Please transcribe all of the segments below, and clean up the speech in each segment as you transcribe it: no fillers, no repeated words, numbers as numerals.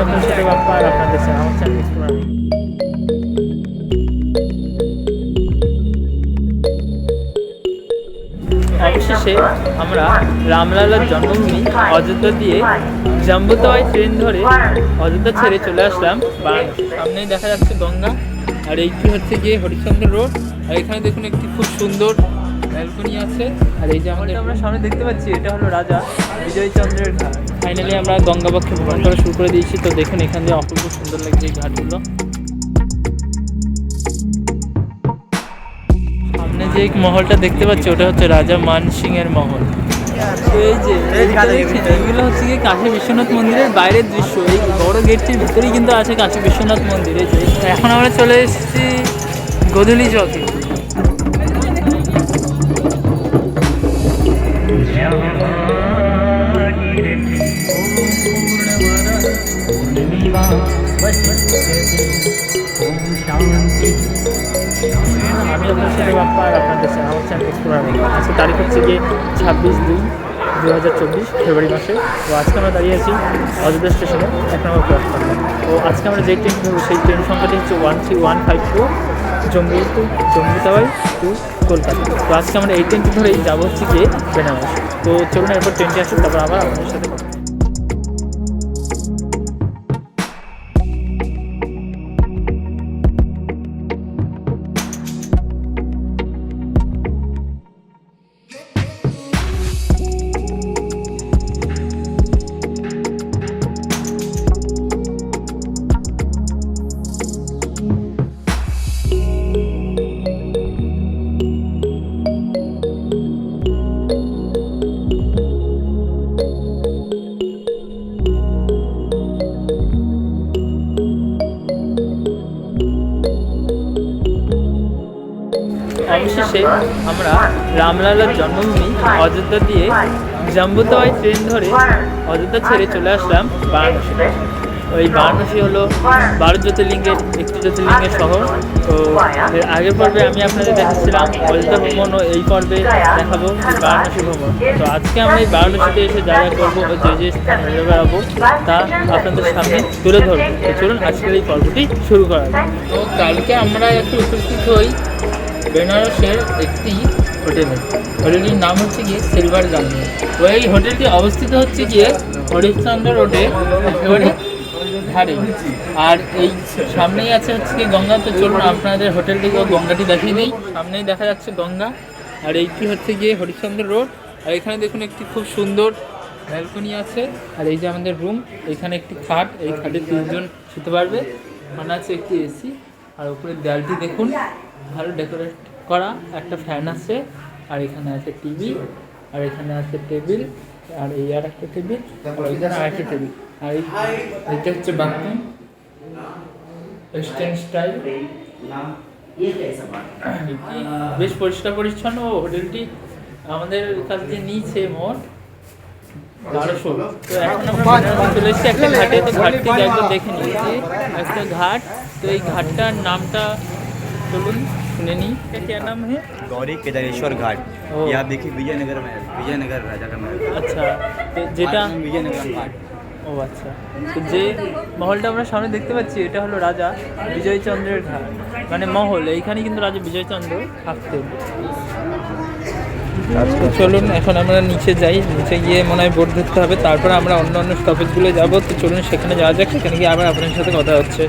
আপনার সাথে বাপ্পা আর আপনাদের আমার চ্যানেল এক্সপ্লোরার। অবশেষে আমরা রামলালার জন্মভূমি অযোধ্যা দিয়ে জাম্বুতাওয়াই ট্রেন ধরে অযোধ্যা ছেড়ে চলে আসলাম বারাণসী। সামনেই দেখা যাচ্ছে গঙ্গা, আর এইটি হচ্ছে গিয়ে হরিশ্চন্দ্র রোড। আর এখানে দেখুন একটি খুব সুন্দর ব্যালকনি আছে। আর এই যে আমাদের আমরা সামনে দেখতে পাচ্ছি, এটা হলো রাজা বিজয়চন্দ্রের ঘাট। ফাইনালি আমরা গঙ্গাবক্ষে ভ্রমণ করা শুরু করে দিয়েছি। তো দেখুন এখান দিয়ে অপূর্ব সুন্দর লাগছে এই ঘাটগুলো। সামনে যে মহলটা দেখতে পাচ্ছি ওটা হচ্ছে রাজা মান সিং এর মহল। এই যে এইগুলো হচ্ছে কি কাশী বিশ্বনাথ মন্দিরের বাইরের দৃশ্য। এই বড় গেটটির ভিতরেই কিন্তু আছে কাশী বিশ্বনাথ মন্দির। এই যে এখন আমরা চলে এসেছি গোধূলি চকে। আমি আপনার সাথে বাপ্পা আর আপনাদের আমার চ্যানেল এক্সপ্লোরার। আজকে তারিখ হচ্ছে গিয়ে 26/2/2024 ফেব্রুয়ারি মাসে। তো আজকে আমরা দাঁড়িয়ে আছি অযোধ্যা স্টেশনে 1 নম্বর প্ল্যাটফর্মে। তো আজকে আমরা যে ট্রেন ধরবো সেই ট্রেন সংখ্যাটি হচ্ছে 13152 জম্বুতাওয়াই টু কলকাতা। তো আজকে আমরা এই ট্রেনটি ধরেই যাবো হচ্ছে গিয়ে বেনারস। তো চলুন এরপর ট্রেনটি আসুন, তারপর আবার আপনাদের সাথে কথা। অবশেষে আমরা রামলালার জন্মভূমি অযোধ্যা দিয়ে জাম্বুতাওয়াই ট্রেন ধরে অযোধ্যা ছেড়ে চলে আসলাম বারাণসী। ওই বারাণসী হলো 12 জ্যোতির্লিঙ্গের একটি জ্যোতির্লিঙ্গের শহর। তো এর আগের পর্বে আমি আপনাদের দেখাচ্ছিলাম অযোধ্যা ভ্রমণ, ও এই পর্বে দেখাবো বারাণসী ভ্রমণ। তো আজকে আমরা এই বারাণসীতে এসে যা যা করবো ও যে স্থানে ঘুরে বেড়াবো তা আপনাদের সামনে তুলে ধরবো। তো চলুন আজকের এই পর্বটি শুরু করা যাক। তো কালকে আমরা একটু উপস্থিত হই বেনারসের একটি হোটেলটির নাম হচ্ছে গিয়ে সিলভার গার্ডেন। তো এই হোটেলটি অবস্থিত হচ্ছে গিয়ে হরিশ্চন্দ্র রোডে একেবারে ধারে। আর এই সামনেই আছে হচ্ছে কি গঙ্গা। তো চলুন আপনাদের হোটেলটি ও গঙ্গাটি দেখিয়ে দিই। সামনেই দেখা যাচ্ছে গঙ্গা, আর এইটি হচ্ছে গিয়ে হরিশ্চন্দ্র রোড। আর এখানে দেখুন একটি খুব সুন্দর ব্যালকনি আছে। আর এই যে আমাদের রুম, এখানে একটি খাট, এই খাটে 3 জন শুতে পারবে। মানে আছে একটি এসি, আর উপরের দেয়ালটি দেখুন ভালো ডেকোরেট করা, একটা ফ্যান আছে। আর এখানে আছে টিভি, আর এখানে আছে টেবিল, আর এই আর একটা টেবিল, আর এখানে আর একটা টেবিল। আর এইটা হচ্ছে বাথরুম, ওয়েস্টার্ন স্টাইল। বেশ পরিষ্কার পরিচ্ছন্ন। হোটেলটি আমাদের কাছ দিয়ে নিয়েছে মোট 1200। তো এখন আমরা চলে এসেছি একটা ঘাটে। তো ঘাটটি একবার দেখে নিয়েছি, একটা ঘাট। তো এই ঘাটটার নামটা चलून सुने नहीं, क्या नाम है? गौरी केदारेश्वर घाट। यहाँ देखिए विजयनगर में, विजयनगर राजा का महल। अच्छा, तो যেটা विजयनगर घाट। ও আচ্ছা, তো যে মহলটা আমরা সামনে দেখতে পাচ্ছি এটা হলো রাজা বিজয়চন্দ্রের ঘাট, মানে মহল। এইখানে কিন্তু রাজা বিজয়চন্দ্র থাকতেন। চলুন এখন আমরা নিচে যাই। নিচে গিয়ে মনে হয় বোট ধরতে হবে, তারপর আমরা অন্য অন্য স্টপেজগুলো যাবো। তো চলুন সেখানে যাওয়া যাক, সেখানে গিয়ে আবার আপনার সাথে কথা হচ্ছে।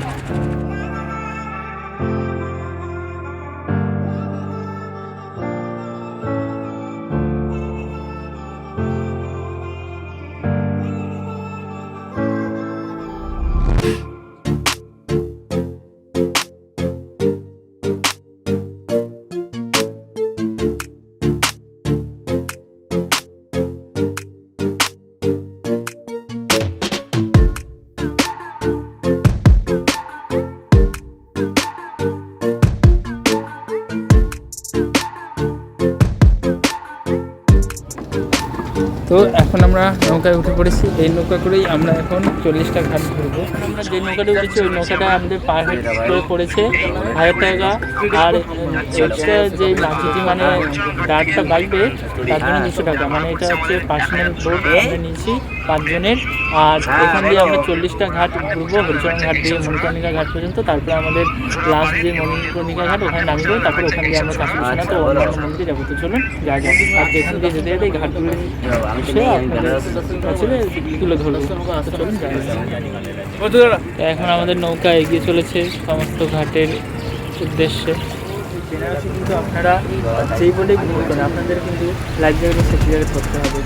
তো এখন আমরা নৌকায় উঠে পড়েছি। এই নৌকা করেই আমরা এখন 40টা ঘাট ঘুরবো। আমরা যে নৌকাটা উঠেছি ওই নৌকাটা আমাদের পার হেড করে পড়েছে 1000 টাকা। আর এক্সট্রা যে মাঝিটি মানে গার্ডটা বাড়বে তার জন্য 200 টাকা। মানে এটা হচ্ছে পার্সোনাল বোট আমরা নিয়েছি। 5 জনের। আর এখান দিয়ে আমরা 40টা ঘাট ঘুরবো, হরিচরণ ঘাট দিয়ে মণিকর্ণিকা ঘাট পর্যন্ত। তারপরে আমাদের লাস্ট যে মণিকর্ণিকা ঘাট ওখানে নামবো, তারপর ওখান দিয়ে আমরা কাশী বিশ্বনাথ ও অন্যান্য মন্দিরে যাবো। তো চলুন যা যাক, আর যেখান দিয়ে যেতে যেতে এই ঘাটগুলো আসলে তুলে ধরবো। তো চলুন যা যাক। এখন আমাদের নৌকা এগিয়ে চলেছে সমস্ত ঘাটের উদ্দেশ্যে। কিন্তু আপনারা যেই বলেই ভ্রমণ করেন, আপনাদের কিন্তু লাইফ জ্যাকেট সেফটি জ্যাকেট করতে হবে।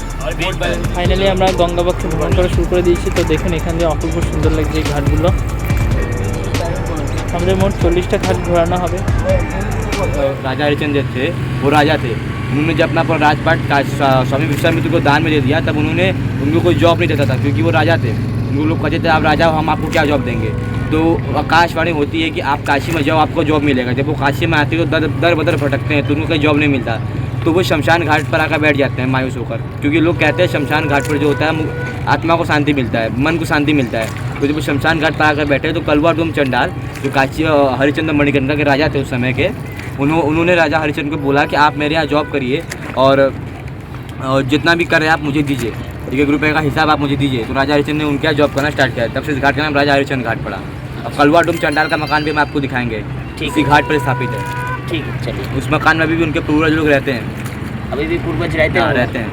ফাইনালি আমরা গঙ্গাবক্ষে ভ্রমণ করা শুরু করে দিয়েছি। তো দেখুন এখান দিয়ে অপূর্ব সুন্দর লাগছে এই ঘাটগুলো। আমাদের মোট 40টা ঘাট ঘোরানো হবে। राजा हरिश्चंद्र थे, वो राजा थे। उन्होंने जब अपना पूरा राजपाट स्वामी विश्वामित्र को दान में दे दिया, तब उन्होंने उनको कोई जॉब नहीं देता था, क्योंकि वो राजा थे। उनको लोग कहते थे आप राजा हो, हम आपको क्या जॉब देंगे। तो आकाशवाणी होती है कि आप काशी में जाओ, आपको जॉब मिलेगा। जब वो काशी में आते तो दर बदर भटकते हैं, तो उनको कोई जॉब नहीं मिलता। तो वो शमशान घाट पर आकर बैठ जाते हैं मायूस होकर, क्योंकि लोग कहते हैं शमशान घाट पर जो होता है आत्मा को शांति मिलता है, मन को शांति मिलता है। तो जब वो शमशान घाट पर आकर बैठे तो कलवा डोम चंडाल, जो काशी हरिश्चंद्र मणिकर्णिका के राजा थे उस समय के, उन्होंने राजा हरिश्चंद्र को बोला कि आप मेरे यहाँ जॉब करिए और जितना भी कर रहे हैं आप मुझे दीजिए, 1 रुपये का हिसाब आप मुझे दीजिए। तो राजा हरिश्चंद्र ने उनके यहाँ जॉब करना स्टार्ट किया। तब से इस घाट का नाम राजा हरिश्चंद्र घाट पड़ा। अब कलवा डोम चंडाल का मकान भी हम आपको दिखाएंगे, इसी घाट पर स्थापित है। ठीक है, चलिए। उस मकान में अभी भी उनके पूर्वज लोग रहते हैं, अभी भी पूर्वज रहते हैं। रहते हैं।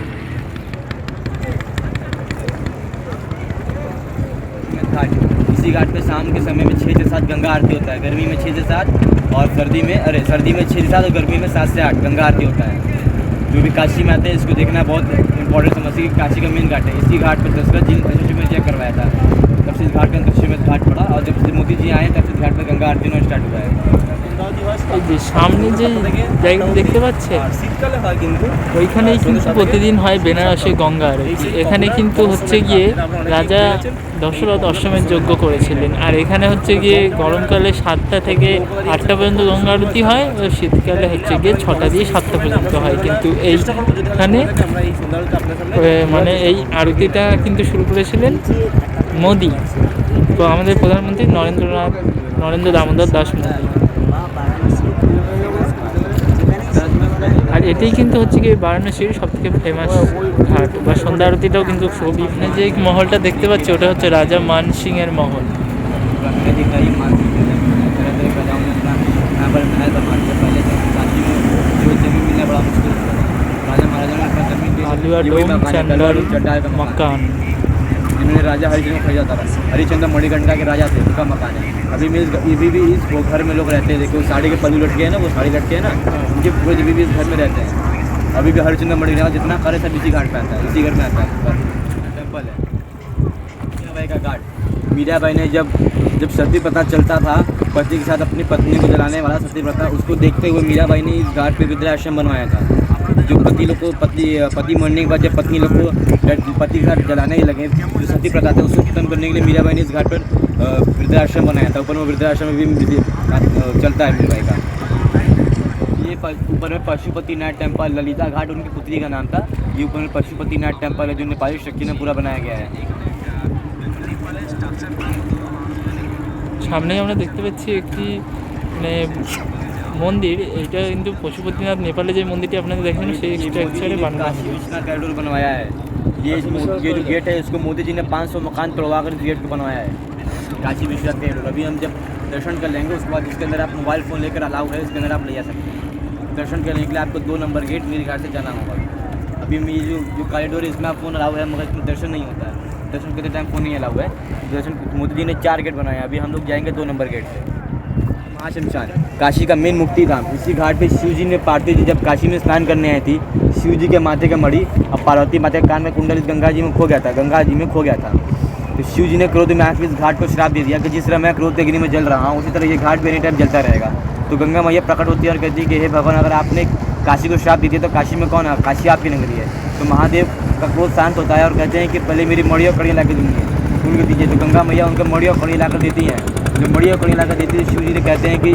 इसी घाट पे शाम के समय में 6 से 7 गंगा आरती होता है। गर्मी में 6 से 7 और सर्दी में 6 से 7 और गर्मी में 7 से 8 गंगा आरती होता है। जो भी काशी में आते हैं इसको देखना बहुत इंपॉर्टेंट समझिए कि काशी का मेन घाट है। इसी घाट पर दशरथ जी ने चेक करवाया था, तब से इस घाट का दृश्य घाट पड़ा। और जब से मोदी जी आए तब से इस घाट पर गंगा आरती होना स्टार्ट हुआ है। এই যে সামনে যে জায়গাটা দেখতে পাচ্ছেন, ওইখানেই কিন্তু প্রতিদিন হয় বেনারসে গঙ্গা আরতি। এখানে কিন্তু হচ্ছে গিয়ে রাজা দশরথ অশ্বমেধ যজ্ঞ করেছিলেন। আর এখানে হচ্ছে গিয়ে গরমকালে 7টা থেকে 8টা পর্যন্ত গঙ্গা আরতি হয়, আর শীতকালে হচ্ছে গিয়ে 6টা দিয়ে 7টা পর্যন্ত হয়। কিন্তু এইখানে মানে এই আরতিটা কিন্তু শুরু করেছিলেন মোদি, তো আমাদের প্রধানমন্ত্রী নরেন্দ্র দামোদর দাস মোদি। আর এটাই কিন্তু হচ্ছে কি বারাণসীর সবথেকে ফেমাস ঘাট বা সন্ধ্যা আরতিটাও কিন্তু ছবি। এখানে যে মহলটা দেখতে পাচ্ছি ওটা হচ্ছে রাজা মান সিং এর মহল। आलुआ डोम चंडल मकान, जिन्होंने राजा हरिश्चंद्र को खरीदा था। हरिश्चंद्र मणिकर्णिका के राजा थे, उनका मकान है। अभी भी इस घर में लोग रहते हैं। देखो साड़ी के पल्लू लटके हैं ना, वो साड़ी लटके हैं ना, उनके पूरे भी इस घर में रहते हैं। अभी भी हरिश्चंद्र मणिकर्णिका जितना कार्य सब इसी घाट पे आता है, इसी घर में आता है। टेम्पल है मीराबाई का घाट। मीराबाई ने जब सती प्रथा चलता था, पति के साथ अपनी पत्नी को जलाने वाला सती प्रथा, उसको देखते हुए मीराबाई ने इस घाट पे वृद्धाश्रम बनवाया था। जो पति लोग को पति मरने के बाद जब पत्नी लोग को पति के साथ जलाने लगे, जो सती प्रथा था उसको खत्म करने के लिए मीराबाई ने इस घाट पर वृद्धाश्रम बनाया था। ऊपर में वृद्धाश्रम भी चलता है मीराबाई का। ये ऊपर में पशुपतिनाथ टेम्पल, ललिता घाट उनकी पुत्री का नाम था। ये ऊपर में पशुपतिनाथ टेम्पल है, जो नेपाली शक्ति में पूरा बनाया गया है। সামনে আমরা দেখতে পাচ্ছি একটি মানে মন্দির। এটা কিন্তু পশুপতিনাথ নেপালে যে মন্দিরটি আপনাদের দেখেন সেই স্ট্রাকচারে বানানো काशी विश्वनाथ कॉरिडोर बनवाया है। ये जो गेट है इसको मोदी जी ने 500 मकान तोड़वा कर इस गेट को बनवाया है, काशी विश्वनाथ कॉरिडोर। अभी हम जब दर्शन कर लेंगे उसके बाद इसके अंदर आप मोबाइल फ़ोन लेकर अलाउ है, इसके अंदर आप ले जा सकते हैं। दर्शन करने के लिए आपको 2 नंबर गेट मेरे घाट से जाना होगा। अभी ये जो कॉरिडोर है इसमें आप फ़ोन अलाउ है, मगर इसमें दर्शन नहीं होता है। दर्शन करते टाइम फ़ोन नहीं अलाउ है। दर्शन मोदी जी ने 4 गेट बनाया है। अभी हम लोग जाएंगे 2 नंबर गेट से। महाशमशान काशी का मेन मुक्ति धाम। इसी घाट पे शिव जी ने पार्वती जी जब काशी में स्नान करने आई थी, शिव जी के माथे का मणि अब पार्वती माता के कान में कुंडल गंगा जी में खो गया था, तो शिव जी ने क्रोध में आकर इस घाट को श्राप दे दिया कि जिस तरह मैं क्रोध अग्नि में जल रहा हूँ उसी तरह ये घाट भी एनी टाइम जलता रहेगा। तो गंगा मैया प्रकट होती है और कहती है कि हे भगवान, अगर आपने काशी को श्राप दी थी तो काशी में कौन है? काशी आपकी नगरी है। तो महादेव का क्रोध शांत होता है और कहते हैं कि पहले मेरी मणि और कड़ियाँ ला के दूँगी, उनके दीजिए। तो गंगा मैया उनका मणि और कड़ी ला कर देती हैं। जो मणि और कड़ी ला कर देती है, शिव जी ने कहते हैं कि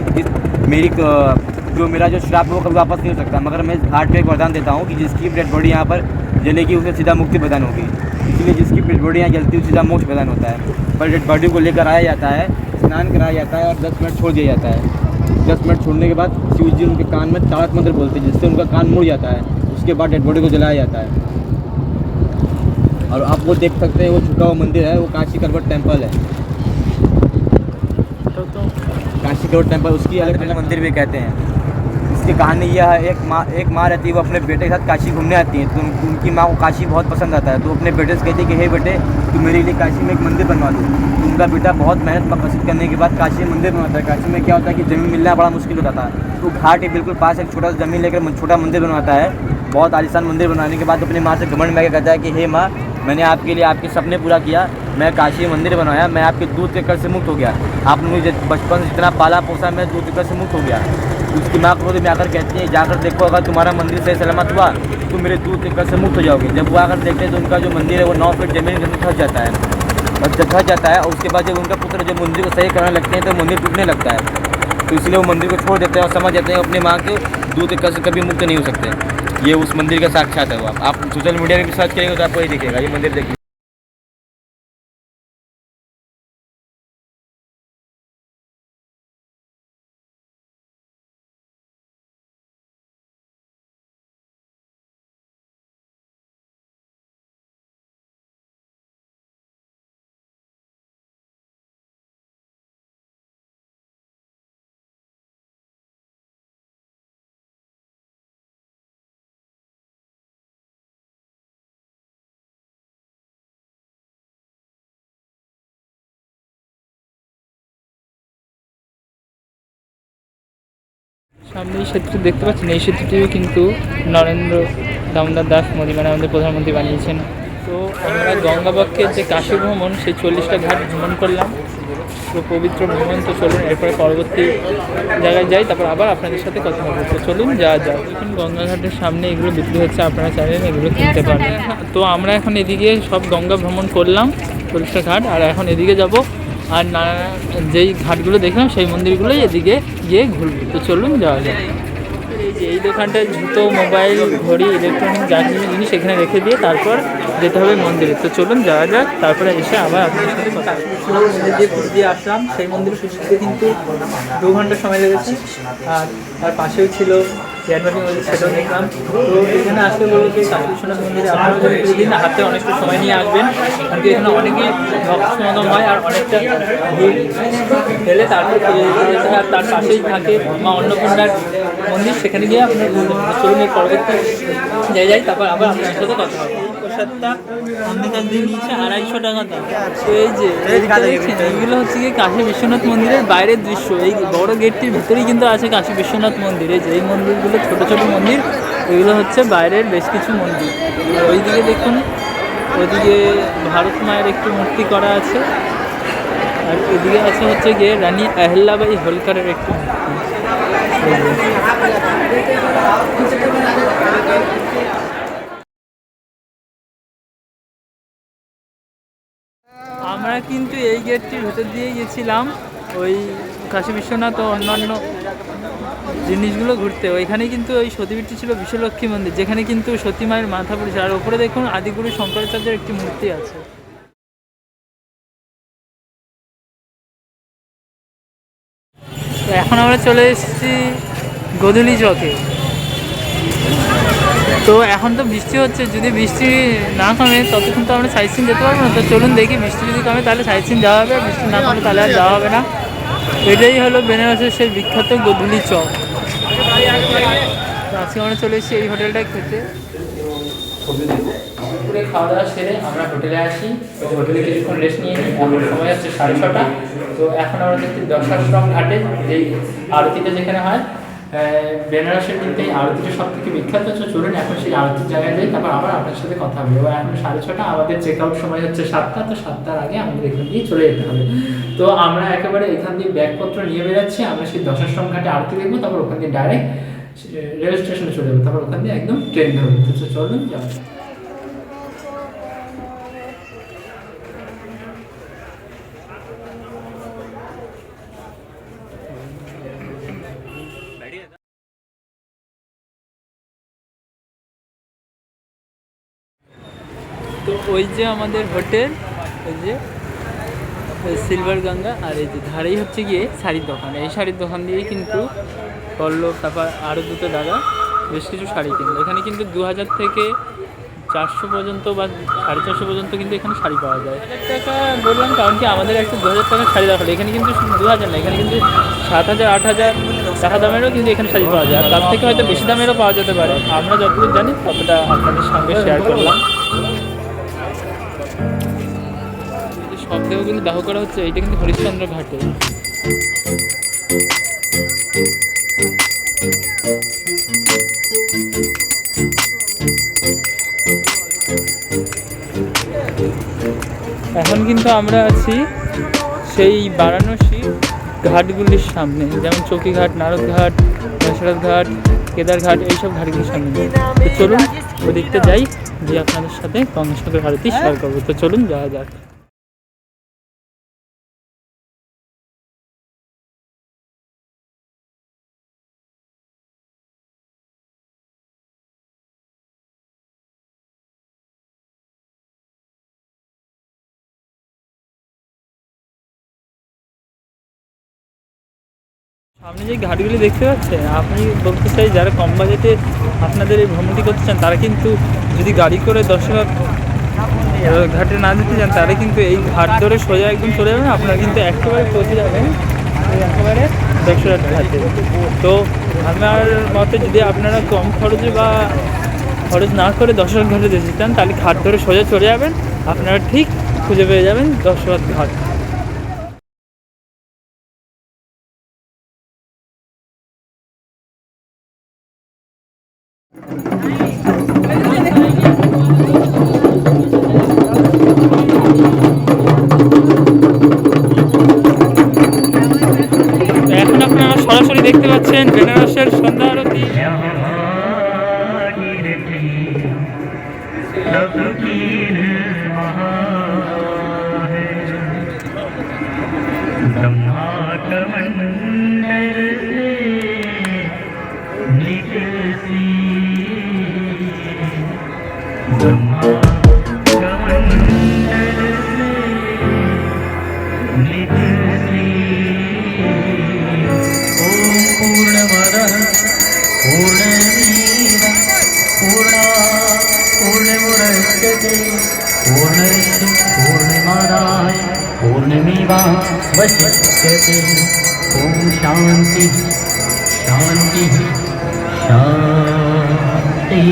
मेरा जो श्राप है वो कभी वापस नहीं हो सकता, मगर मैं इस घाट पे एक वरदान देता हूँ कि जिसकी डेड बॉडी यहाँ पर जलेगी उसे सीधा मुक्ति प्रदान होगी। इसलिए जिसकी डेड बॉडी यहाँ जलती है सीधा मोक्ष प्रदान होता है। पर डेड बॉडी को लेकर आया जाता है, स्नान कराया जाता है और 10 मिनट छोड़ दिया जाता है। 10 मिनट छोड़ने के बाद शिव जी उनके कान में तारक मंत्र बोलते हैं, जिससे उनका कान मुड़ जाता है। उसके बाद डेड बॉडी को जलाया जाता है। और आप वो देख सकते हैं, वो झुका हुआ मंदिर है, वो काशी करवट टेम्पल है। तो काशी करवट टेम्पल, उसकी अलग अलग मंदिर भी कहते हैं। इसकी कहानी यह है, एक माँ रहती है, वो अपने बेटे के साथ काशी घूमने आती है। तो उनकी माँ को काशी बहुत पसंद आता है, तो अपने बेटे से कहती है कि हे बेटे, तू मेरे लिए काशी में एक मंदिर बनवा दो। तो उनका बेटा बहुत मेहनत मकसद करने के बाद काशी में मंदिर बनवाता है। काशी में क्या होता है कि ज़मीन मिलना बड़ा मुश्किल होता था, तो घाट के बिल्कुल पास एक छोटा सा ज़मीन लेकर छोटा मंदिर बनवाता है। बहुत आलिशान मंदिर बनाने के बाद अपनी माँ से घमंड में कहता है कि हे माँ, मैंने आपके लिए आपके सपने पूरा किया, मैं काशी मंदिर बनवाया, मैं आपके दूध के कर्ज से मुक्त हो गया, आपने मुझे बचपन से जितना पाला पोसा, मैं दूध के कर्ज से मुक्त हो गया। उसकी माँ क्रोध में आकर कहती है, जाकर देखो, अगर तुम्हारा मंदिर सही सलामत हुआ तो मेरे दूध के कर्ज से मुक्त हो जाओगे। जब वो आकर देखते हैं तो उनका जो मंदिर है वो 9 फीट ज़मीन के अंदर फंस जाता है, और जब फंस जाता है, और उसके बाद जब उनका पुत्र जब मंदिर को सही करने लगते हैं तो मंदिर टूटने लगता है। तो इसलिए वो मंदिर को छोड़ देते हैं और समझ जाते हैं अपनी माँ के दूध के कर्ज से कभी मुक्त नहीं हो सकते। ये उस मंदिर का साक्षात है। वो आप सोशल मीडिया में भी सर्च करेंगे तो आपको ये दिखेगा, ये मंदिर देखिए। সামনে এই সেতুটি দেখতে পাচ্ছেন, এই সেতুটিও কিন্তু নরেন্দ্র দামোদর দাস মোদী মানে আমাদের প্রধানমন্ত্রী বানিয়েছেন। তো আমরা গঙ্গাবক্ষের যে কাশী ভ্রমণ, সেই 40টা ঘাট ভ্রমণ করলাম, তো পবিত্র ভ্রমণ। তো চলুন এরপরে পরবর্তী জায়গায় যাই, তারপর আবার আপনাদের সাথে কথা হবে। তো চলুন যাওয়া যাক। এখন গঙ্গাঘাটের সামনে এগুলো বিক্রি হচ্ছে, আপনারা চাইলেন এগুলো কিনতে পারেন। তো আমরা এখন এদিকে সব গঙ্গা ভ্রমণ করলাম, 40টা ঘাট, আর এখন এদিকে যাব, আর যেই ঘাটগুলো দেখলাম সেই মন্দিরগুলোই এদিকে গিয়ে ঘুরবো। তো চলুন যাওয়া যায়। এই যে এই দোকানটায় জুতো, মোবাইল, ঘড়ি, ইলেকট্রনিক যা কিছু জিনিস এখানে রেখে দিয়ে তারপর যেতে হবে মন্দিরে। তো চলুন যাওয়া যাক, তারপরে এসে আবার আপনাদের সাথে কথা হবে। মন্দির দিয়ে পুজো দিয়ে আসলাম, সেই মন্দিরে পুজোতে কিন্তু 2 ঘন্টা সময় লেগেছে। আর তার পাশেও ছিল চেয়ারম্যানের মন্দির, সেটাও দেখলাম। তো এখানে আসলে বলবো যে কাশী বিশ্বনাথ মন্দিরে আপনারা যদি পুজো দিন হাতে অনেকটা সময় নিয়ে আসবেন, কারণ কি এখানে অনেকেই ভক্ত সমাগম হয় আর অনেকটা ভিড় ফেলে তারপরে পুজো দিতে যেতে হয়। আর তার পাশেই থাকে মা অন্নপূর্ণার মন্দির, সেখানে গিয়ে আপনার চলুন এর পরবর্তী যাই, তারপর আবার আপনার সাথে কথা হবে। প্রসাদটা আমাদের কাছ দিয়ে নিয়েছে 250 টাকা দাম। তো এই যে এইগুলো হচ্ছে কি কাশী বিশ্বনাথ মন্দিরের বাইরের দৃশ্য। এই বড় গেটটির ভিতরেই কিন্তু আছে কাশী বিশ্বনাথ মন্দির। এই যে এই মন্দিরগুলো ছোটো ছোটো মন্দির, এগুলো হচ্ছে বাইরের বেশ কিছু মন্দির। আর ওইদিকে দেখুন, ওইদিকে ভারত মায়ের একটি মূর্তি করা আছে, আর এদিকে আছে হচ্ছে গিয়ে রানী আহল্যাবাই হোলকারের একটি মূর্তি। আমরা কিন্তু এই গেটটির ভেতর দিয়ে গেছিলাম ওই কাশী বিশ্বনাথ ও অন্যান্য জিনিসগুলো ঘুরতে। ওইখানে কিন্তু ওই সতীপীঠটি ছিল বিশ্বলক্ষ্মী মন্দির, যেখানে কিন্তু সতী মায়ের মাথা পড়েছে। আর ওপরে দেখুন আদিগুরু শঙ্করাচার্যের একটি মূর্তি আছে। তো এখন আমরা চলে এসেছি গোধূলি চকে। তো এখন তো বৃষ্টি হচ্ছে, যদি বৃষ্টি না কমে ততক্ষণ তো আমরা সাইট সিন যেতে পারবো না। তো চলুন দেখি, বৃষ্টি যদি কমে তাহলে সাইট সিন যাওয়া হবে, বৃষ্টি না কমে তাহলে আর যাওয়া হবে না। এটাই হলো বেনারসের সেই বিখ্যাত গোধূলি চক। তো আজকে আমরা চলে এসেছি এই হোটেলটা খেতে। দুপুরে খাওয়া দাওয়া সেরে আমরা হোটেলে আসি, হোটেলে কিছুক্ষণ রেস্ট নিয়ে নিই। এখন সময় হচ্ছে 6:30। তো এখন আমরা দেখছি দশাশ্রম ঘাটে যেই আরতিটা যেখানে হয়, বেনারসের কিন্তু এই আরতিটা সব থেকে বিখ্যাত। চলুন এখন সেই আরতির জায়গায় যাই, তারপর আবার আপনার সাথে কথা হবে। এবার এখন 6:30, আমাদের চেক আউট সময় হচ্ছে 7টা। তো 7টার আগে আমাদের এখান দিয়ে চলে যেতে হবে। তো আমরা একেবারে এখান দিয়ে ব্যাগপত্র নিয়ে বেরোচ্ছি। আমরা সেই দশাশ্রম ঘাটে আরতি দেখবো, তারপর ওখান দিয়ে ডাইরেক্ট রেল স্টেশনে চলে যাবো, তারপর ওখান দিয়ে একদম ট্রেন ধরবো। তো চলুন যাবো। তো ওই যে আমাদের হোটেল, ওই যে সিলভার গঙ্গা, আর এই যে ধারেই হচ্ছে গিয়ে শাড়ির দোকান। এই শাড়ির দোকান দিয়েই কিন্তু পল্লব, তারপর আরও দুটো দাদা বেশ কিছু শাড়ি কিনলো। এখানে কিন্তু 2000 থেকে 400 পর্যন্ত বা 450 পর্যন্ত কিন্তু এখানে শাড়ি পাওয়া যায়। 1000 টাকা বললাম কারণ কি আমাদের একটা 2000 টাকার শাড়ি দরকার। এখানে কিন্তু শুধু 2000 না, এখানে কিন্তু 7000 8000 টাকা দামেরও কিন্তু এখানে শাড়ি পাওয়া যায়। তার থেকে হয়তো বেশি দামেরও পাওয়া যেতে পারে, আমরা যতদূর জানি ততটা আপনাদের সঙ্গে শেয়ার করলাম। যে সব দেহগুলো দাহ করা হচ্ছে এইটা কিন্তু হরিশ্চন্দ্র ঘাটে। এখন কিন্তু আমরা আছি সেই বারাণসী ঘাটগুলির সামনে, যেমন চৌকিঘাট, নারদঘাট, দশরথ ঘাট, কেদারঘাট, এইসব ঘাটগুলির সামনে। তো চলুন ওদিকটা যাই, যে আপনাদের সাথে গঙ্গাসাগর আরতি শেয়ার করবো। তো চলুন যাওয়া যাক। আপনি যে ঘাটগুলি দেখতে পাচ্ছেন, আপনি বলতে চাই যারা কম বাজেটে আপনাদের এই ভ্রমণটি করতে চান, তারা কিন্তু যদি গাড়ি করে দশরথ ঘাটে না যেতে চান, তারা কিন্তু এই ঘাট ধরে সোজা একদম চলে যাবেন, আপনারা কিন্তু একেবারে পৌঁছে যাবেন একেবারে দশরথ ঘাটে। তো আমার মতে যদি আপনারা কম খরচে বা খরচ না করে দশরথ ঘাটে যেতে চান, তাহলে ঘাট ধরে সোজা চলে যাবেন, আপনারা ঠিক খুঁজে পেয়ে যাবেন দশরথ ঘাট। এখন আপনারা সরাসরি দেখতে পাচ্ছেন বেনারসের সন্ধ্যা আরতি। पूर्णमेवावशिष्यते। ॐ शान्ति शान्ति शान्ति।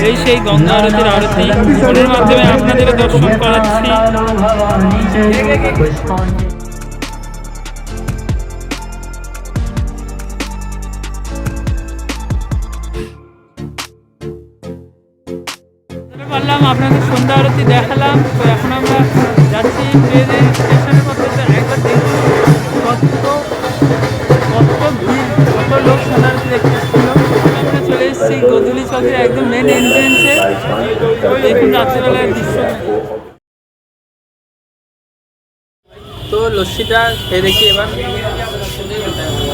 এই সেই গঙ্গা আরতির আরতি ফোনের মাধ্যমে আপনাদের দর্শন করাচ্ছি। পারলাম আপনাদের সন্ধ্যা আরতি দেখালাম। তো এখন আমরা যাচ্ছি ট্রেনের স্টেশনের পথে। একবার দেখুন কত ভিড়, কত লোক সন্ধ্যা আরতি দেখতে এসেছিল। আমরা চলে এসেছি গোধূলি চকের একদম মেন এন্ট্রেন্সে। দেখুন রাত্রিবেলার দৃশ্য। তো লস্যিটা খেয়ে দেখি এবার।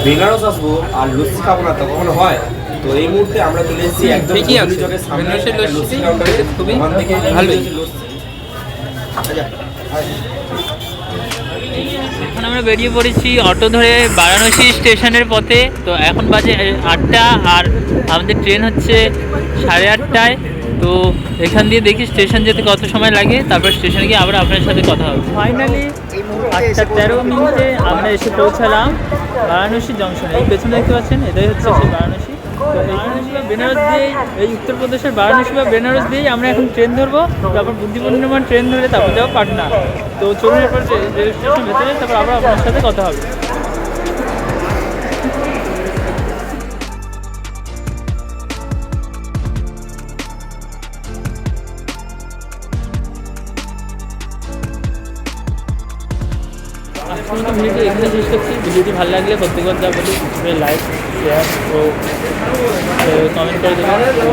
বেনারস আসবো আর লস্যি খাবো না, তখন হয়। তো এই মুহূর্তে আমরা চলে এসেছি একদম ঠিকই আছে, গোধূলি চকের সামনে বেনারসের একটা লস্যি কাউন্টারে। খুবই ওখান থেকে ভালোই। লস্যি। এখন আমরা বেরিয়ে পড়েছি অটো ধরে বারাণসী স্টেশনের পথে। তো এখন বাজে 8টা আর আমাদের ট্রেন হচ্ছে 8:30টায়। তো এখান দিয়ে দেখি স্টেশন যেতে কত সময় লাগে, তারপর স্টেশনে গিয়ে আবার আপনার সাথে কথা হবে। ফাইনালি 8:13 আমরা এসে পৌঁছালাম বারাণসী জংশনে। এই পেছনে দেখতে পাচ্ছেন, এটাই হচ্ছে সেই বারাণসী। তো বারাণসী বা বেনারস দিয়েই, এই উত্তরপ্রদেশের বারাণসী বা বেনারস দিয়েই আমরা এখন ট্রেন ধরবো। তারপর বুদ্ধিপূর্ণিমার ট্রেন ধরে তারপর যাবো পাটনা। তো চলুন এরপর রেল স্টেশন ভেতরে, তারপর আবার আপনার সাথে কথা হবে। আজকের মতো ভিডিওটি এখানে শেষ করছি। ভিডিওটি ভালো লাগলে প্রত্যেকবার যা বলি লাইক, শেয়ার ও কমেন্ট করে দেবেন। তো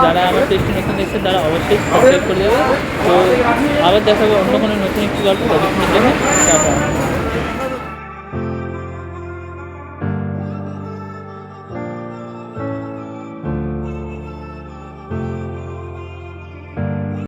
যারা আমার টেস্ট নতুন দেখছেন তারা অবশ্যই সাবস্ক্রাইব করে দেবেন। তো আবার দেখাবো অন্য কোনো নতুন একটি গল্প। ততক্ষণের জন্য টাটা।